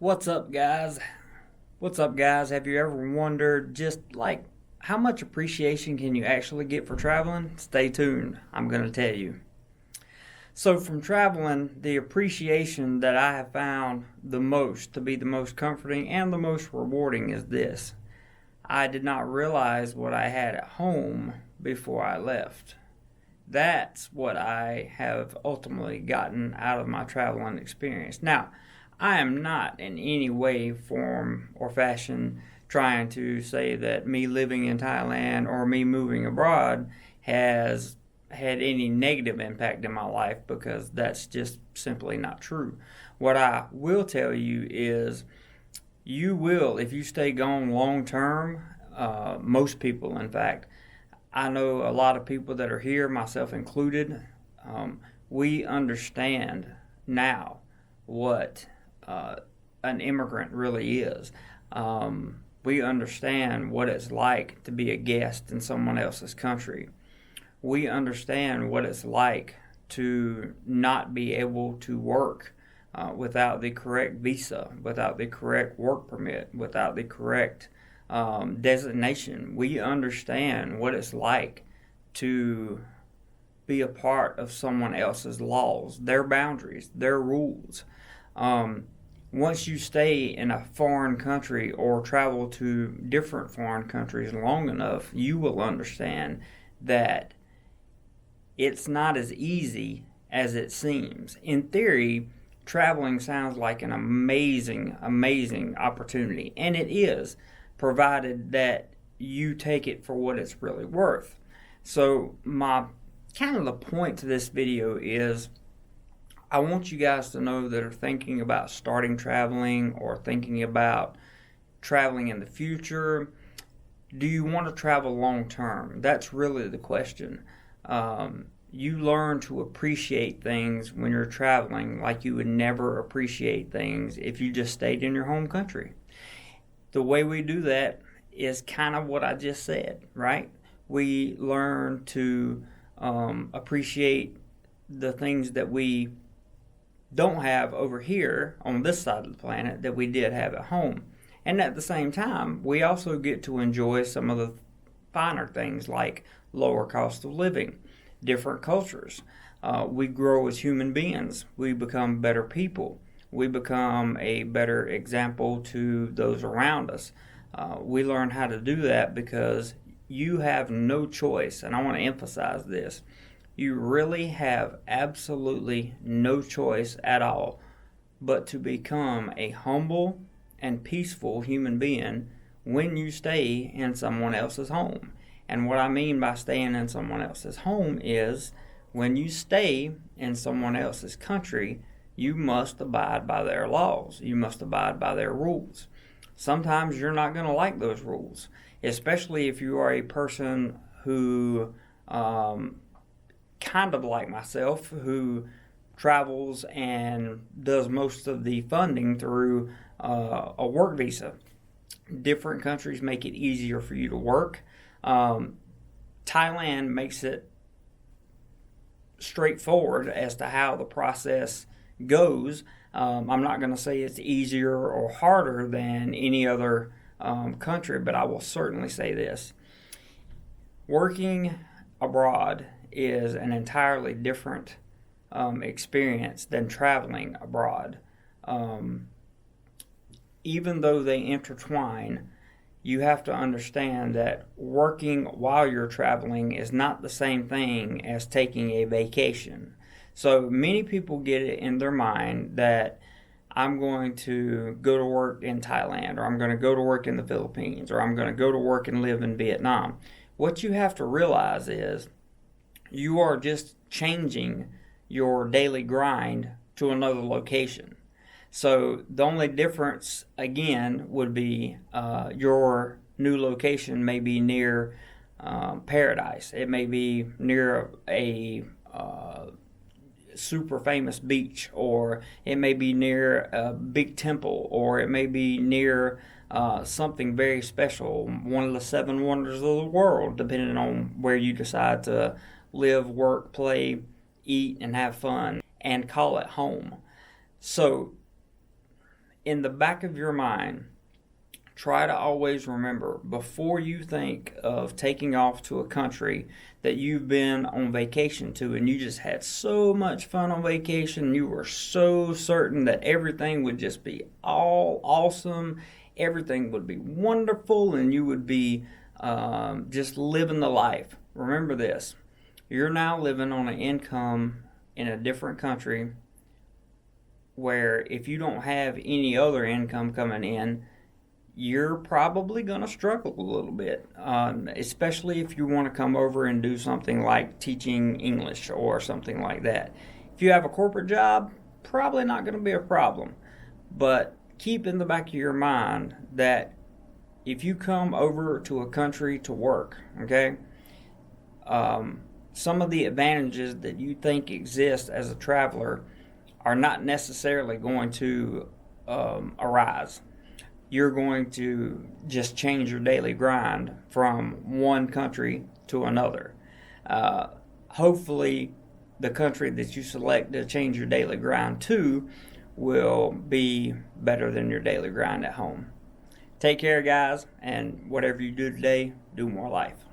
What's up, guys? What's up, guys? Have you ever wondered just like how much appreciation can you actually get for traveling? Stay tuned. I'm going to tell you. So, from traveling, the appreciation that I have found the most to be the most comforting and the most rewarding is this: I did not realize what I had at home before I left. That's what I have ultimately gotten out of my traveling experience. Now, I am not in any way, form, or fashion trying to say that me living in Thailand or me moving abroad has had any negative impact in my life, because that's just simply not true. What I will tell you is you will, if you stay gone long term, most people, in fact, I know a lot of people that are here, myself included, we understand now what an immigrant really is. We understand what it's like to be a guest in someone else's country. We understand what it's like to not be able to work without the correct visa, without the correct work permit, without the correct designation. We understand what it's like to be a part of someone else's laws, their boundaries, their rules. Once you stay in a foreign country or travel to different foreign countries long enough, you will understand that it's not as easy as it seems. In theory, traveling sounds like an amazing, amazing opportunity, and it is, provided that you take it for what it's really worth. So my kind of the point to this video is I want you guys to know that are thinking about starting traveling or thinking about traveling in the future, do you want to travel long term? That's really the question. You learn to appreciate things when you're traveling like you would never appreciate things if you just stayed in your home country. The way we do that is kind of what I just said, right? We learn to appreciate the things that we don't have over here on this side of the planet that we did have at home. And at the same time, we also get to enjoy some of the finer things like lower cost of living, different cultures. We grow as human beings. We become better people. We become a better example to those around us. We learn how to do that because you have no choice, and I want to emphasize this. You really have absolutely no choice at all but to become a humble and peaceful human being when you stay in someone else's home. And what I mean by staying in someone else's home is when you stay in someone else's country, you must abide by their laws. You must abide by their rules. Sometimes you're not going to like those rules, especially if you are a person who kind of like myself, who travels and does most of the funding through a work visa. Different countries make it easier for you to work. Thailand makes it straightforward as to how the process goes. I'm not going to say it's easier or harder than any other country, but I will certainly say this. Working abroad is an entirely different experience than traveling abroad. Even though they intertwine, you have to understand that working while you're traveling is not the same thing as taking a vacation. So many people get it in their mind that I'm going to go to work in Thailand, or I'm going to go to work in the Philippines, or I'm going to go to work and live in Vietnam. What you have to realize is you are just changing your daily grind to another location. So the only difference, again, would be your new location may be near paradise. It may be near a super famous beach, or it may be near a big temple, or it may be near something very special, one of the seven wonders of the world, depending on where you decide to live, work, play, eat, and have fun, and call it home. So in the back of your mind, try to always remember before you think of taking off to a country that you've been on vacation to and you just had so much fun on vacation, you were so certain that everything would just be all awesome, everything would be wonderful, and you would be just living the life. Remember this, you're now living on an income in a different country where if you don't have any other income coming in, you're probably going to struggle a little bit, especially if you want to come over and do something like teaching English or something like that. If you have a corporate job, probably not going to be a problem. But keep in the back of your mind that if you come over to a country to work, okay, some of the advantages that you think exist as a traveler are not necessarily going to arise. You're going to just change your daily grind from one country to another. Hopefully, the country that you select to change your daily grind to will be better than your daily grind at home. Take care, guys, and whatever you do today, do more life.